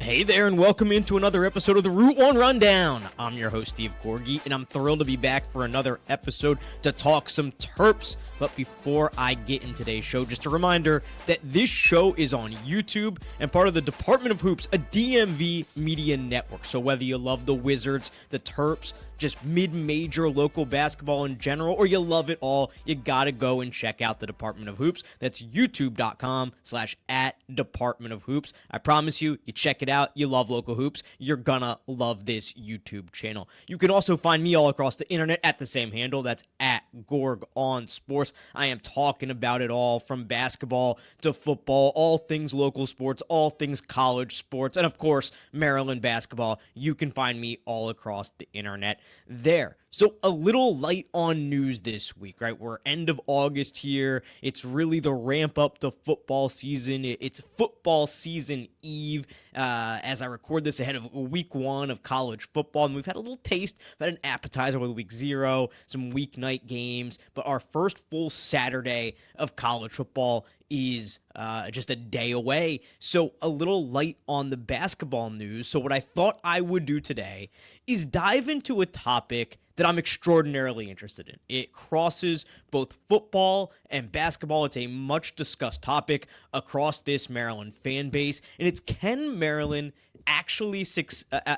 Hey there, and welcome into another episode of the Route 1 Rundown. I'm your host, Steve Corgi, and I'm thrilled to be back for another episode to talk some Terps. But before I get in today's show, just a reminder that this show is on YouTube and part of the Department of Hoops, a DMV media network. So whether you love the Wizards, the Terps, just mid-major local basketball in general, or you love it all, you gotta go and check out the Department of Hoops. That's youtube.com/@Department of Hoops. I promise you, you check it out, you love local hoops, you're gonna love this YouTube channel. You can also find me all across the internet at the same handle. That's @GorgOnSports. I am talking about it all, from basketball to football, all things local sports, all things college sports, and of course, Maryland basketball. You can find me all across the internet there. So a little light on news this week, right? We're end of August here. It's really the ramp up to football season. It's football season eve as I record this ahead of week 1 of college football. And we've had a little taste, we've had an appetizer with week 0, some weeknight games, but our first full Saturday of college football is just a day away. So a little light on the basketball news. So what I thought I would do today is dive into a topic that I'm extraordinarily interested in. It crosses both football and basketball. It's a much discussed topic across this Maryland fan base, and it's, can Maryland actually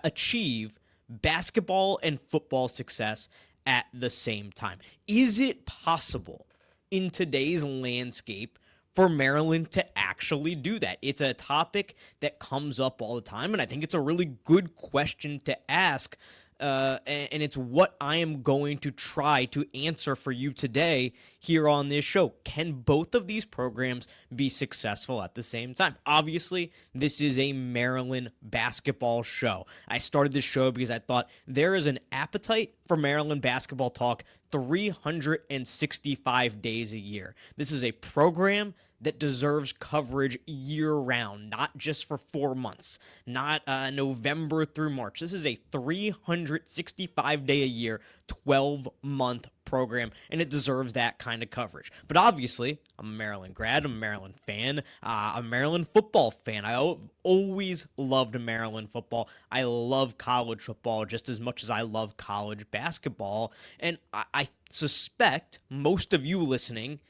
achieve basketball and football success at the same time? Is it possible in today's landscape for Maryland to actually do that? It's a topic that comes up all the time, and I think it's a really good question to ask. And it's what I am going to try to answer for you today here on this show. Can both of these programs be successful at the same time? Obviously, this is a Maryland basketball show. I started this show because I thought there is an appetite for Maryland basketball talk 365 days a year. This is a program that deserves coverage year-round, not just for 4 months, not November through March. This is a 365-day-a-year, 12-month program, and it deserves that kind of coverage. But obviously, I'm a Maryland grad, I'm a Maryland fan, I'm a Maryland football fan. I always loved Maryland football. I love college football just as much as I love college basketball, and I suspect most of you listening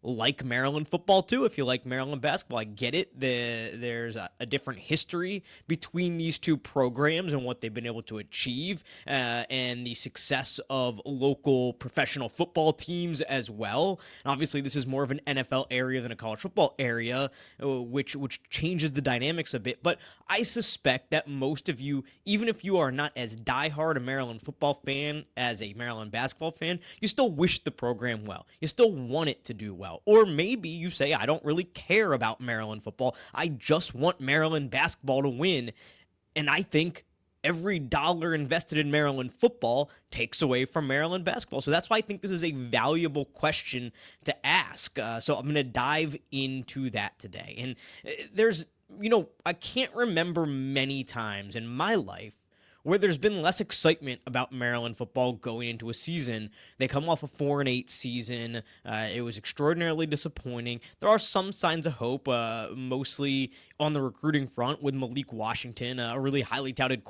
like Maryland football too. If you like Maryland basketball, I get it. There's a different history between these two programs and what they've been able to achieve, and the success of local professional football teams as well. And obviously, this is more of an NFL area than a college football area, which changes the dynamics a bit. But I suspect that most of you, even if you are not as diehard a Maryland football fan as a Maryland basketball fan, you still wish the program well. You still want it to do well. Or maybe you say, I don't really care about Maryland football. I just want Maryland basketball to win. And I think every dollar invested in Maryland football takes away from Maryland basketball. So that's why I think this is a valuable question to ask. So I'm going to dive into that today. And there's, I can't remember many times in my life where there's been less excitement about Maryland football going into a season. They come off a 4-8 season. It was extraordinarily disappointing. There are some signs of hope, mostly on the recruiting front with Malik Washington, a really highly touted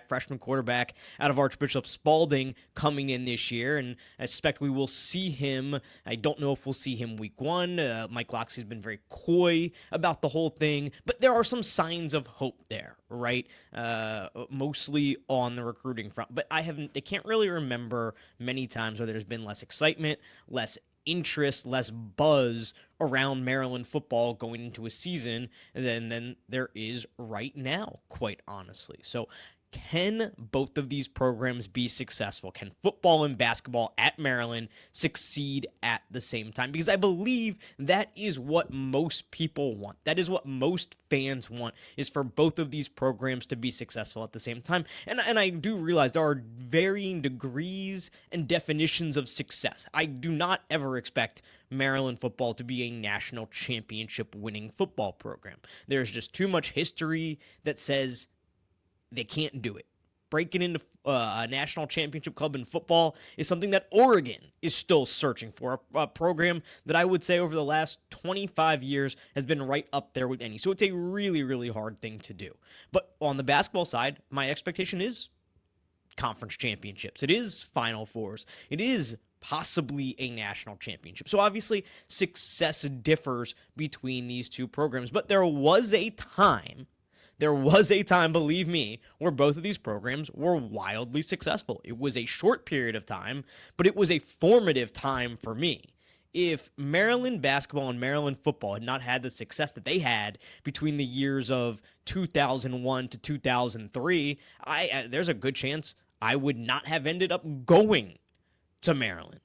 freshman quarterback out of Archbishop Spalding coming in this year, and I suspect we will see him. I don't know if we'll see him week 1. Mike Locksley's been very coy about the whole thing, but there are some signs of hope there, right? Mostly on the recruiting front, but I can't really remember many times where there's been less excitement, less interest, less buzz around Maryland football going into a season than there is right now, quite honestly. So can both of these programs be successful? Can football and basketball at Maryland succeed at the same time? Because I believe that is what most people want. That is what most fans want, is for both of these programs to be successful at the same time. And I do realize there are varying degrees and definitions of success. I do not ever expect Maryland football to be a national championship winning football program. There's just too much history that says they can't do it. breaking into a national championship club in football is something that Oregon is still searching for. A program that I would say over the last 25 years has been right up there with any. So it's a really, really hard thing to do. But on the basketball side, my expectation is conference championships. It is Final Fours. It is possibly a national championship. So obviously success differs between these two programs, but there was a time, believe me, where both of these programs were wildly successful. It was a short period of time, but it was a formative time for me. If Maryland basketball and Maryland football had not had the success that they had between the years of 2001 to 2003, there's a good chance I would not have ended up going to Maryland.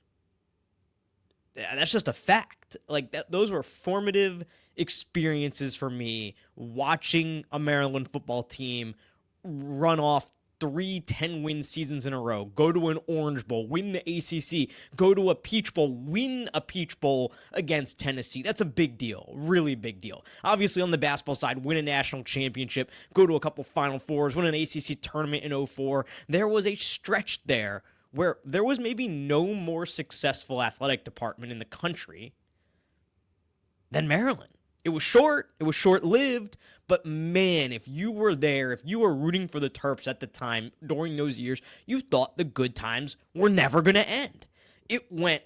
That's just a fact. Like those were formative experiences for me, watching a Maryland football team run off 3 10-win seasons in a row, go to an Orange Bowl, win the ACC, go to a Peach Bowl, win a Peach Bowl against Tennessee. That's a big deal, really big deal. Obviously, on the basketball side, win a national championship, go to a couple Final Fours, win an ACC tournament in 2004. There was a stretch there where there was maybe no more successful athletic department in the country than Maryland. It was short-lived, but man, if you were there, if you were rooting for the Terps at the time during those years, you thought the good times were never going to end. It went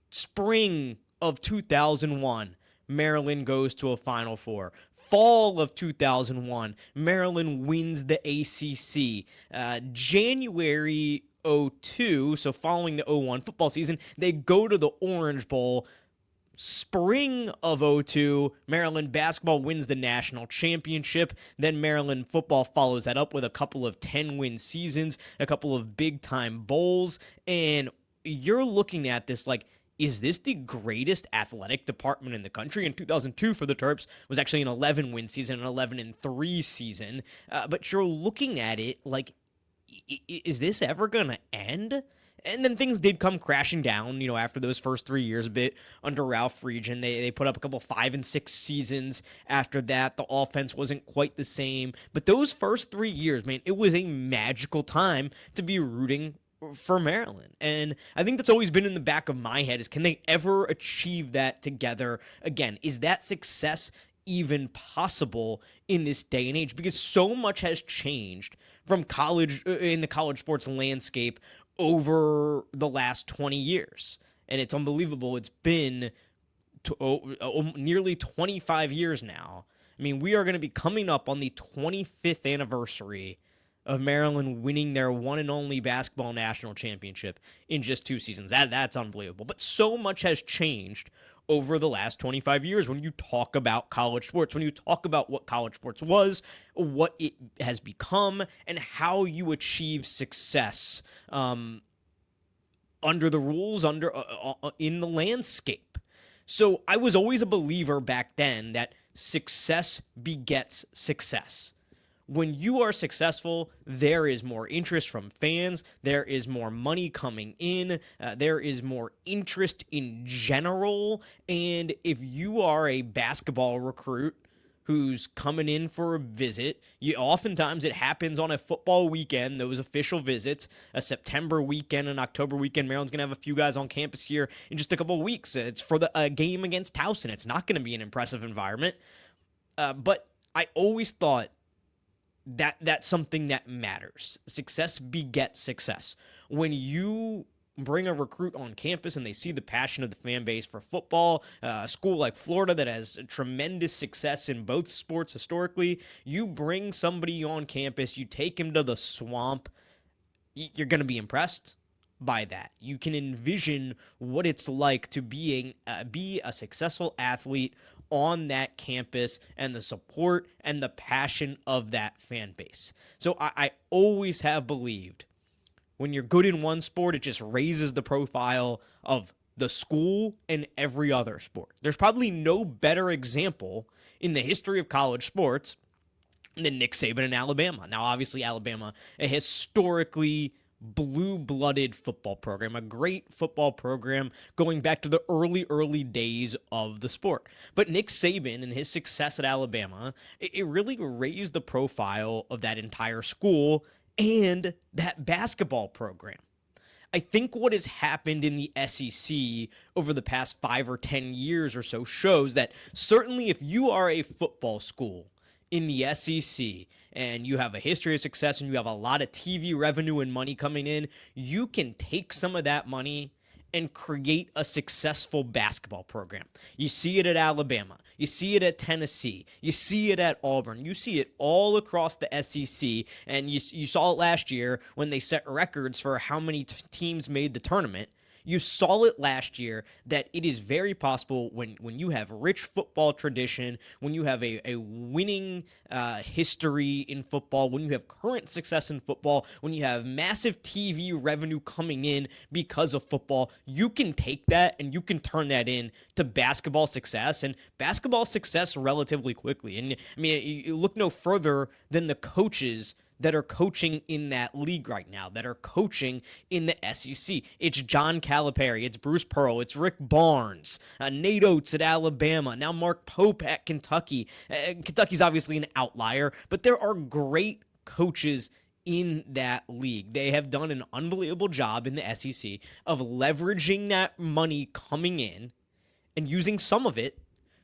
spring of 2001, Maryland goes to a Final Four. Fall of 2001, Maryland wins the ACC. January 2002, so following the 2001 football season, they go to the Orange Bowl. Spring of 2002, Maryland basketball wins the national championship. Then Maryland football follows that up with a couple of 10-win seasons, a couple of big-time bowls, and you're looking at this like, is this the greatest athletic department in the country? In 2002 for the Terps was actually an 11-win season, an 11-3 season, but you're looking at it like, is this ever going to end? And then things did come crashing down, after those first 3 years a bit under Ralph Friedgen. They put up a couple 5 and 6 seasons after that. The offense wasn't quite the same. But those first 3 years, man, it was a magical time to be rooting for Maryland. And I think that's always been in the back of my head is, can they ever achieve that together again? Is that success even possible in this day and age? Because so much has changed from college in the college sports landscape over the last 20 years. And it's unbelievable. It's been nearly 25 years now. I mean, we are going to be coming up on the 25th anniversary of Maryland winning their one and only basketball national championship in just 2 seasons. That's unbelievable. But so much has changed over the last 25 years when you talk about college sports, when you talk about what college sports was, what it has become, and how you achieve success under the rules, in the landscape. So I was always a believer back then that success begets success. When you are successful, there is more interest from fans. There is more money coming in. There is more interest in general. And if you are a basketball recruit who's coming in for a visit, oftentimes it happens on a football weekend, those official visits, a September weekend, an October weekend. Maryland's going to have a few guys on campus here in just a couple of weeks. It's for the game against Towson. It's not going to be an impressive environment. But I always thought that's something that matters. Success begets success. When you bring a recruit on campus and they see the passion of the fan base for football, a school like Florida that has tremendous success in both sports historically, you bring somebody on campus, you take him to the Swamp, you're going to be impressed by that. You can envision what it's like to be a successful athlete on that campus and the support and the passion of that fan base. So I always have believed when you're good in one sport, it just raises the profile of the school and every other sport. There's probably no better example in the history of college sports than Nick Saban in Alabama. Now, obviously, Alabama, a historically blue-blooded football program, a great football program going back to the early days of the sport. But Nick Saban and his success at Alabama, it really raised the profile of that entire school and that basketball program. I think what has happened in the SEC over the past 5 or 10 years or so shows that certainly if you are a football school in the SEC and you have a history of success and you have a lot of TV revenue and money coming in, you can take some of that money and create a successful basketball program. You see it at Alabama. You see it at Tennessee. You see it at Auburn. You see it all across the SEC. And you saw it last year when they set records for how many teams made the tournament. You saw it last year that it is very possible when you have rich football tradition, when you have a winning history in football, when you have current success in football, when you have massive TV revenue coming in because of football, you can take that and you can turn that in to basketball success, and basketball success relatively quickly. And I mean, you look no further than the coaches that are coaching in that league right now, that are coaching in the SEC. It's John Calipari, it's Bruce Pearl, it's Rick Barnes, Nate Oates at Alabama, now Mark Pope at Kentucky. Kentucky's obviously an outlier, but there are great coaches in that league. They have done an unbelievable job in the SEC of leveraging that money coming in and using some of it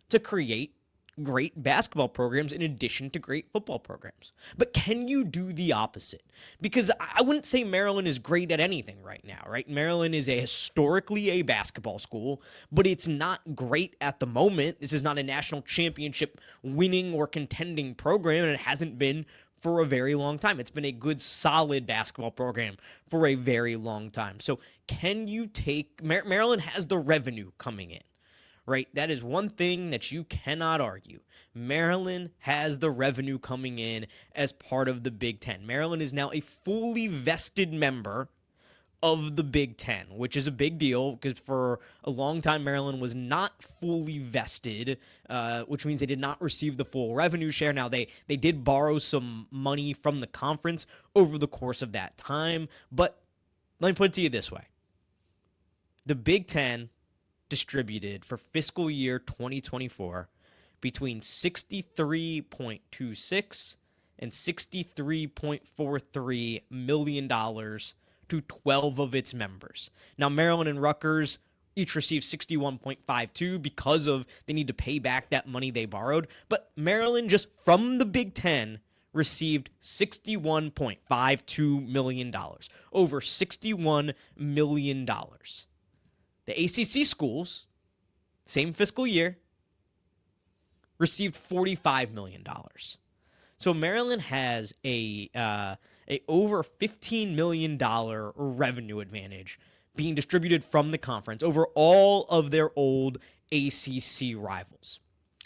to create great basketball programs in addition to great football programs. But can you do the opposite? Because I wouldn't say Maryland is great at anything right now, right? Maryland is historically a basketball school, but it's not great at the moment. This is not a national championship winning or contending program, and it hasn't been for a very long time. It's been a good, solid basketball program for a very long time. So can you take... Maryland has the revenue coming in, right? That is one thing that you cannot argue. Maryland has the revenue coming in as part of the Big Ten. Maryland is now a fully vested member of the Big Ten, which is a big deal because for a long time, Maryland was not fully vested, which means they did not receive the full revenue share. Now, they did borrow some money from the conference over the course of that time, but let me put it to you this way. The Big Ten distributed for fiscal year 2024 between $63.26 and $63.43 million to 12 of its members. Now, Maryland and Rutgers each received 61.52 because of they need to pay back that money they borrowed, but Maryland just from the Big Ten received $61.52 million, over $61 million. The ACC schools, same fiscal year, received $45 million. So Maryland has a over $15 million revenue advantage being distributed from the conference over all of their old ACC rivals.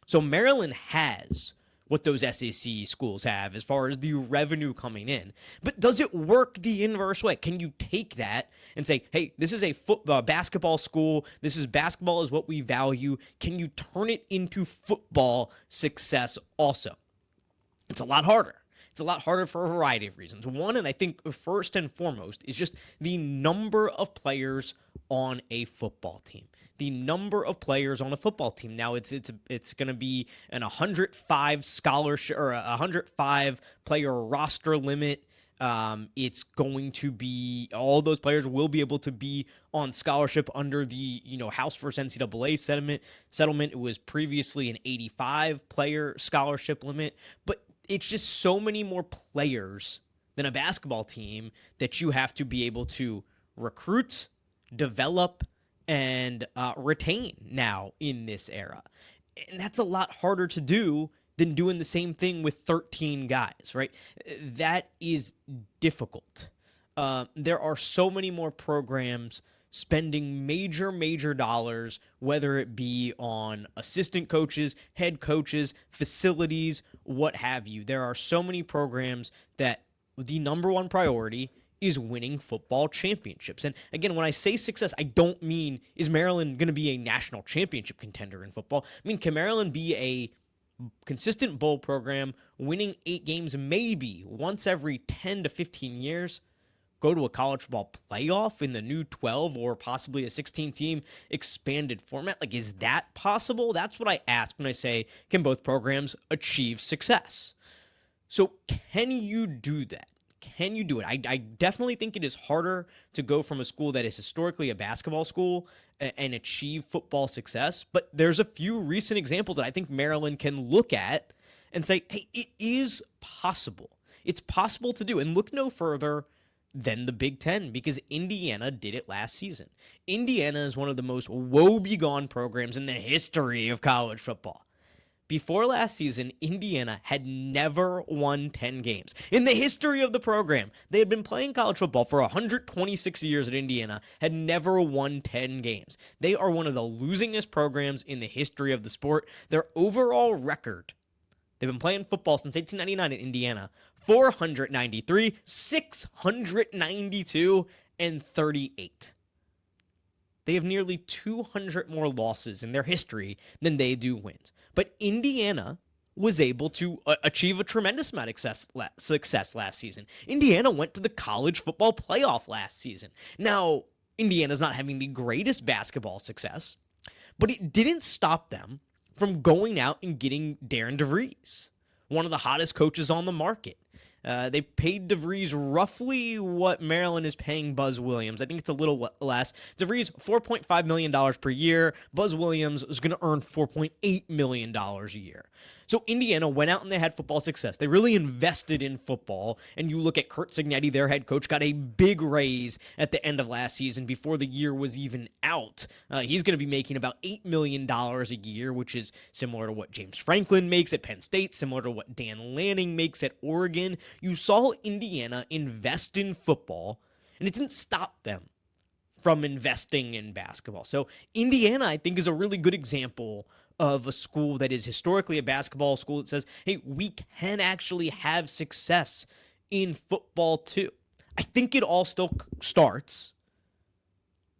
So Maryland has what those SEC schools have as far as the revenue coming in. But does it work the inverse way? Can you take that and say, hey, this is a basketball school. Basketball is what we value. Can you turn it into football success also? It's a lot harder. It's a lot harder for a variety of reasons. One, and I think first and foremost, is just the number of players on a football team. The number of players on a football team. Now it's going to be an 105 scholarship or a 105 player roster limit. It's going to be all those players will be able to be on scholarship under the House vs. NCAA settlement. It was previously an 85 player scholarship limit, but it's just so many more players than a basketball team that you have to be able to recruit, develop, and retain now in this era. And that's a lot harder to do than doing the same thing with 13 guys, right? That is difficult. There are so many more programs spending major dollars, whether it be on assistant coaches, head coaches, facilities, what have you. There are so many programs that the number one priority is winning football championships. And again, when I say success, I don't mean is Maryland going to be a national championship contender in football. I mean, can Maryland be a consistent bowl program, winning 8 games maybe once every 10 to 15 years? Go to a college football playoff in the new 12 or possibly a 16-team expanded format? Like, is that possible? That's what I ask when I say, can both programs achieve success? So can you do that? can you do it? I definitely think it is harder to go from a school that is historically a basketball school and achieve football success, but there's a few recent examples that I think Maryland can look at and say, hey, it is possible. It's possible to do. And look no further than the Big Ten, because Indiana did it last season. Indiana is one of the most woebegone programs in the history of college football. Before last season, Indiana had never won 10 games. In the history of the program, they had been playing college football for 126 years at Indiana, had never won 10 games. They are one of the losingest programs in the history of the sport. Their overall record, they've been playing football since 1899 at Indiana, 493, 692, and 38. They have nearly 200 more losses in their history than they do wins. But Indiana was able to achieve a tremendous amount of success last season. Indiana went to the college football playoff last season. Now, Indiana's not having the greatest basketball success, but it didn't stop them from going out and getting Darren DeVries, one of the hottest coaches on the market. They paid DeVries roughly what Maryland is paying Buzz Williams. I think it's a little less. DeVries, $4.5 million per year. Buzz Williams is going to earn $4.8 million a year. So Indiana went out and they had football success. They really invested in football. And you look at Curt Cignetti, their head coach, got a big raise at the end of last season before the year was even out. He's going to be making about $8 million a year, which is similar to what James Franklin makes at Penn State, similar to what Dan Lanning makes at Oregon. You saw Indiana invest in football, and it didn't stop them from investing in basketball. So Indiana, I think, is a really good example of a school that is historically a basketball school that says, hey, we can actually have success in football too. I think it all still starts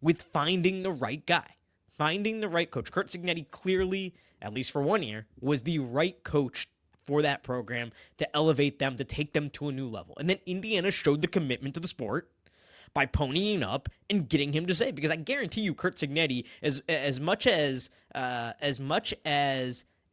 with finding the right guy, finding the right coach. Curt Cignetti clearly, at least for 1 year, was the right coach for that program to elevate them, to take them to a new level. And then Indiana showed the commitment to the sport by ponying up and getting him to say, because I guarantee you, Curt Cignetti, as much as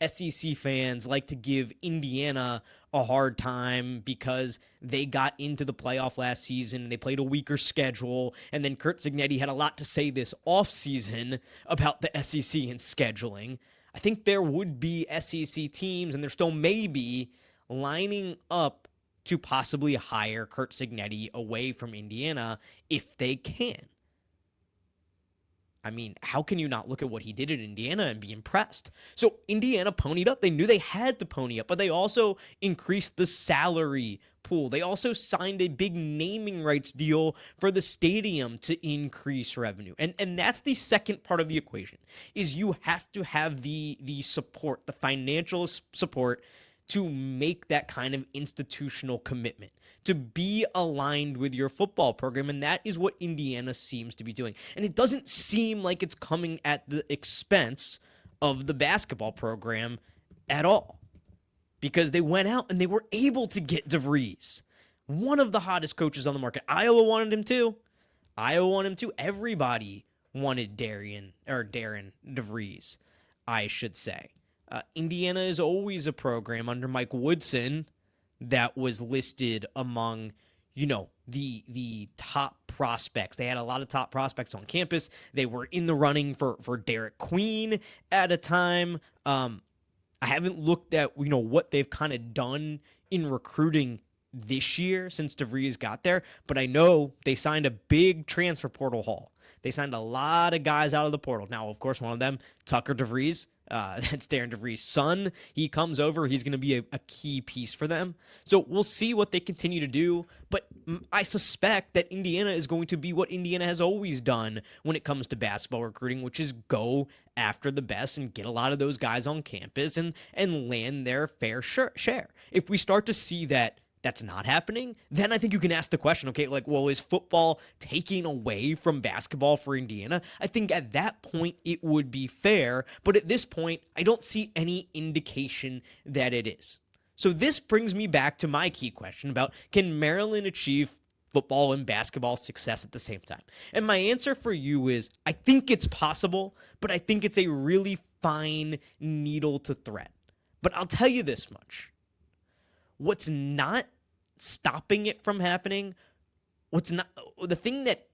SEC fans like to give Indiana a hard time because they got into the playoff last season, they played a weaker schedule, and then Curt Cignetti had a lot to say this offseason about the SEC and scheduling. I think there would be SEC teams, and there still may be, lining up to possibly hire Curt Cignetti away from Indiana if they can. I mean, how can you not look at what he did in Indiana and be impressed? So Indiana ponied up. They knew they had to pony up, but they also increased the salary pool. They also signed a big naming rights deal for the stadium to increase revenue. And that's the second part of the equation, is you have to have the support, the financial support, to make that kind of institutional commitment, to be aligned with your football program. And that is what Indiana seems to be doing. And it doesn't seem like it's coming at the expense of the basketball program at all, because they went out and they were able to get DeVries, one of the hottest coaches on the market. Iowa wanted him too. Everybody wanted Darren DeVries, I should say. Indiana is always a program under Mike Woodson that was listed among, the top prospects. They had a lot of top prospects on campus. They were in the running for Derek Queen at a time. I haven't looked at, what they've kind of done in recruiting this year since DeVries got there, but I know they signed a big transfer portal haul. They signed a lot of guys out of the portal. Now, of course, one of them, Tucker DeVries, that's Darren DeVries' son. He comes over. He's going to be a key piece for them. So we'll see what they continue to do. But I suspect that Indiana is going to be what Indiana has always done when it comes to basketball recruiting, which is go after the best and get a lot of those guys on campus and land their fair share. If we start to see that that's not happening, then I think you can ask the question, okay, is football taking away from basketball for Indiana? I think at that point it would be fair, but at this point, I don't see any indication that it is. So this brings me back to my key question about, can Maryland achieve football and basketball success at the same time? And my answer for you is, I think it's possible, but I think it's a really fine needle to thread. But I'll tell you this much. What's not stopping it from happening, what's not the thing that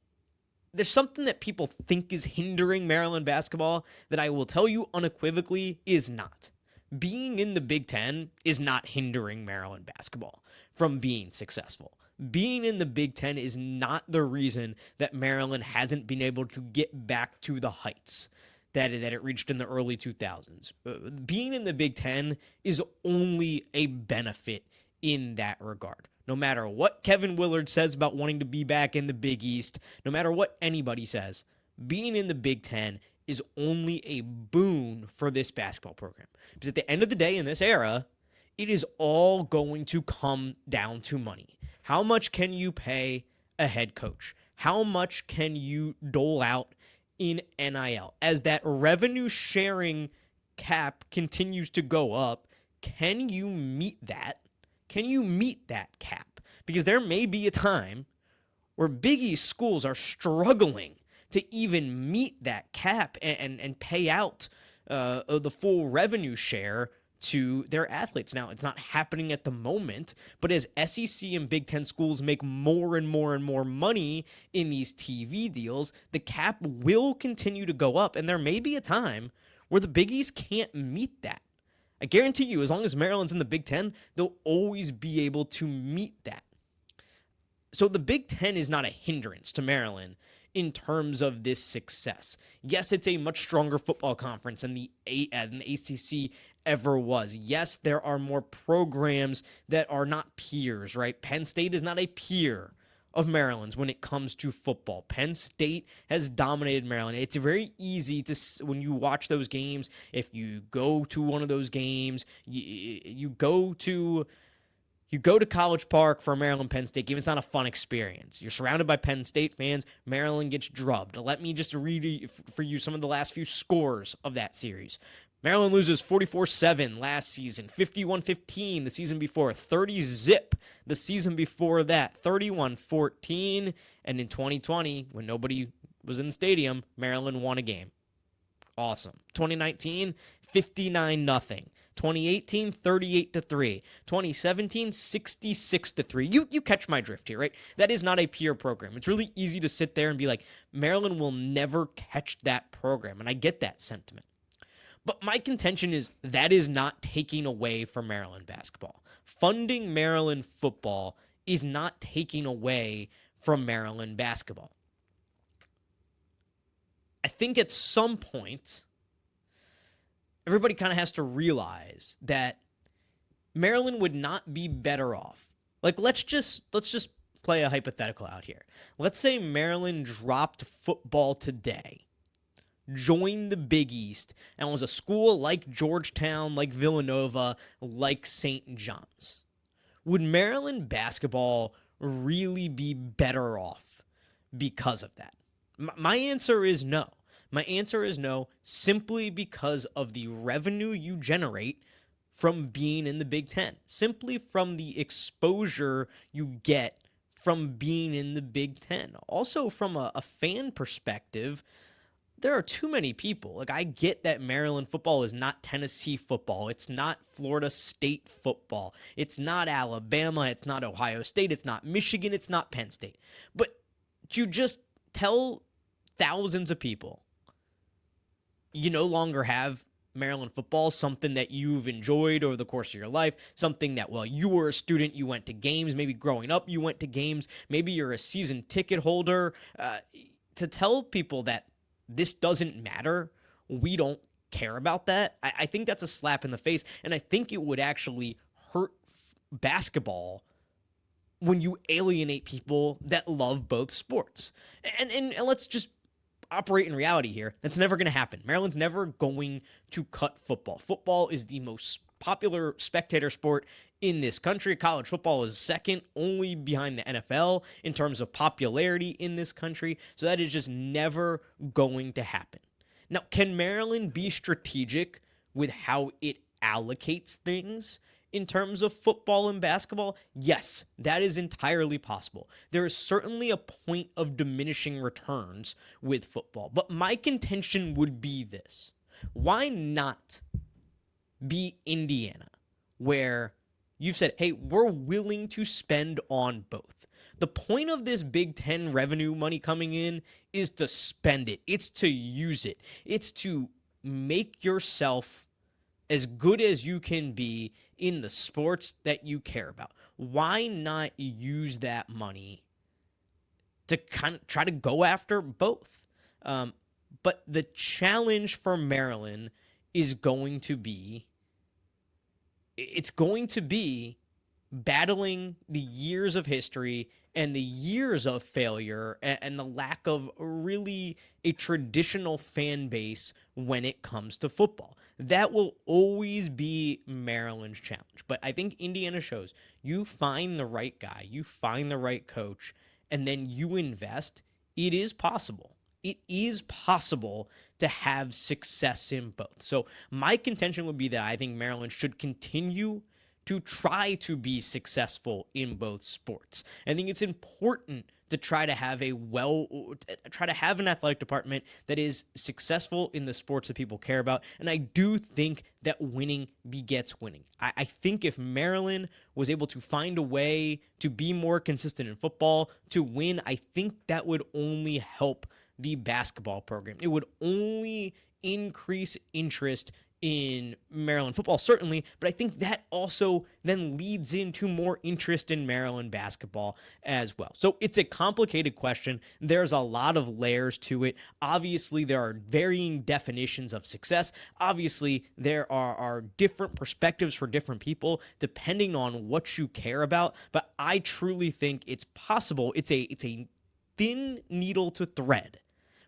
there's something that people think is hindering Maryland basketball that I will tell you unequivocally is not. Being in the Big Ten is not hindering Maryland basketball from being successful. Being in the Big Ten is not the reason that Maryland hasn't been able to get back to the heights that it reached in the early 2000s. Being in the Big Ten is only a benefit in that regard. No matter what Kevin Willard says about wanting to be back in the Big East, no matter what anybody says, being in the Big Ten is only a boon for this basketball program. Because at the end of the day, in this era, it is all going to come down to money. How much can you pay a head coach? How much can you dole out in NIL? As that revenue sharing cap continues to go up, can you meet that? Can you meet that cap? Because there may be a time where Big East schools are struggling to even meet that cap and pay out the full revenue share to their athletes. Now, it's not happening at the moment, but as SEC and Big Ten schools make more and more and more money in these TV deals, the cap will continue to go up, and there may be a time where the Big East can't meet that. I guarantee you, as long as Maryland's in the Big Ten, they'll always be able to meet that. So the Big Ten is not a hindrance to Maryland in terms of this success. Yes, it's a much stronger football conference than the ACC ever was. Yes, there are more programs that are not peers, right? Penn State is not a peer of Maryland's when it comes to football. Penn State has dominated Maryland. It's very easy to, when you watch those games, if you go to one of those games, you go to College Park for a Maryland-Penn State game. It's not a fun experience. You're surrounded by Penn State fans. Maryland gets drubbed. Let me just read for you some of the last few scores of that series. Maryland loses 44-7 last season, 51-15 the season before, 30-zip the season before that, 31-14, and in 2020, when nobody was in the stadium, Maryland won a game. Awesome. 2019, 59-0. 2018, 38-3. 2017, 66-3. You catch my drift here, right? That is not a peer program. It's really easy to sit there and be like, Maryland will never catch that program, and I get that sentiment. But my contention is that is not taking away from Maryland basketball. Funding Maryland football is not taking away from Maryland basketball. I think at some point, everybody kind of has to realize that Maryland would not be better off. Like, let's just play a hypothetical out here. Let's say Maryland dropped football today, joined the Big East, and was a school like Georgetown, like Villanova, like St. John's. Would Maryland basketball really be better off because of that? My answer is no. My answer is no, simply because of the revenue you generate from being in the Big Ten, simply from the exposure you get from being in the Big Ten. Also, from a fan perspective, there are too many people. Like, I get that Maryland football is not Tennessee football. It's not Florida State football. It's not Alabama. It's not Ohio State. It's not Michigan. It's not Penn State. But you just tell thousands of people you no longer have Maryland football, something that you've enjoyed over the course of your life, something that, well, you were a student, you went to games, maybe growing up you went to games, maybe you're a season ticket holder. To tell people that this doesn't matter, we don't care about that, I think that's a slap in the face, and I think it would actually hurt basketball when you alienate people that love both sports. And let's just operate in reality here. That's never going to happen. Maryland's never going to cut football. Football is the most popular spectator sport in this country. College football is second only behind the NFL in terms of popularity in this country. So that is just never going to happen. Now, can Maryland be strategic with how it allocates things in terms of football and basketball? Yes, that is entirely possible. There is certainly a point of diminishing returns with football. But my contention would be this. Why not be Indiana, where you've said, hey, we're willing to spend on both. The point of this Big Ten revenue money coming in is to spend it, it's to use it, it's to make yourself as good as you can be in the sports that you care about. Why not use that money to kind of try to go after both? But the challenge for Maryland is going to be it's going to be battling the years of history and the years of failure and the lack of really a traditional fan base when it comes to football. That will always be Maryland's challenge. But I think Indiana shows you find the right guy, you find the right coach, and then you invest. It is possible. It is possible to have success in both. So my contention would be that I think Maryland should continue to try to be successful in both sports. I think it's important to try to have an athletic department that is successful in the sports that people care about. And I do think that winning begets winning. I think if Maryland was able to find a way to be more consistent in football, to win, I think that would only help the basketball program. It would only increase interest in Maryland football, certainly, but I think that also then leads into more interest in Maryland basketball as well. So it's a complicated question. There's a lot of layers to it. Obviously, there are varying definitions of success. Obviously, there are different perspectives for different people depending on what you care about, but I truly think it's possible. It's a thin needle to thread,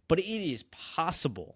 but it is possible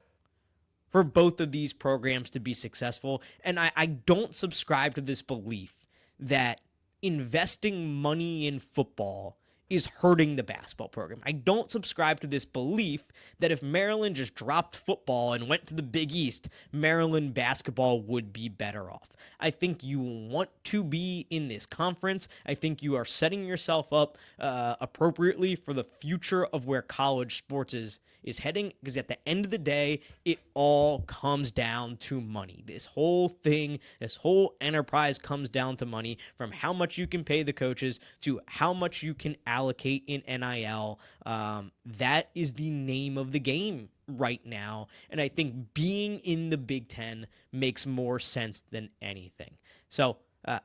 for both of these programs to be successful. And I don't subscribe to this belief that investing money in football is hurting the basketball program. I don't subscribe to this belief that if Maryland just dropped football and went to the Big East, Maryland basketball would be better off. I think you want to be in this conference. I think you are setting yourself up appropriately for the future of where college sports is heading, because at the end of the day, it all comes down to money. This whole thing, this whole enterprise comes down to money, from how much you can pay the coaches to how much you can allocate in NIL. That is the name of the game right now, and I think being in the Big Ten makes more sense than anything. So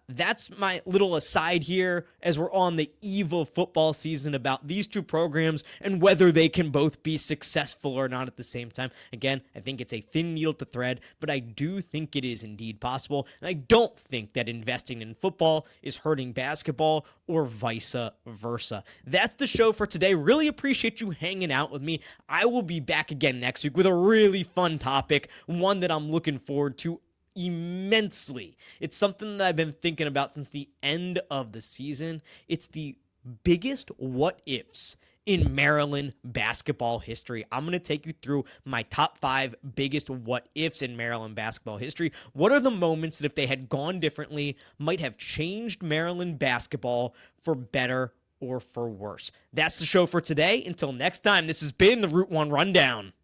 that's my little aside here as we're on the eve of football season about these two programs and whether they can both be successful or not at the same time. Again, I think it's a thin needle to thread, but I do think it is indeed possible. And I don't think that investing in football is hurting basketball or vice versa. That's the show for today. Really appreciate you hanging out with me. I will be back again next week with a really fun topic, one that I'm looking forward to immensely. It's something that I've been thinking about since the end of the season. It's the biggest what ifs in Maryland basketball history. I'm going to take you through my top 5 biggest what ifs in Maryland basketball history. What are the moments that, if they had gone differently, might have changed Maryland basketball for better or for worse? That's the show for today. Until next time, this has been the Route 1 Rundown.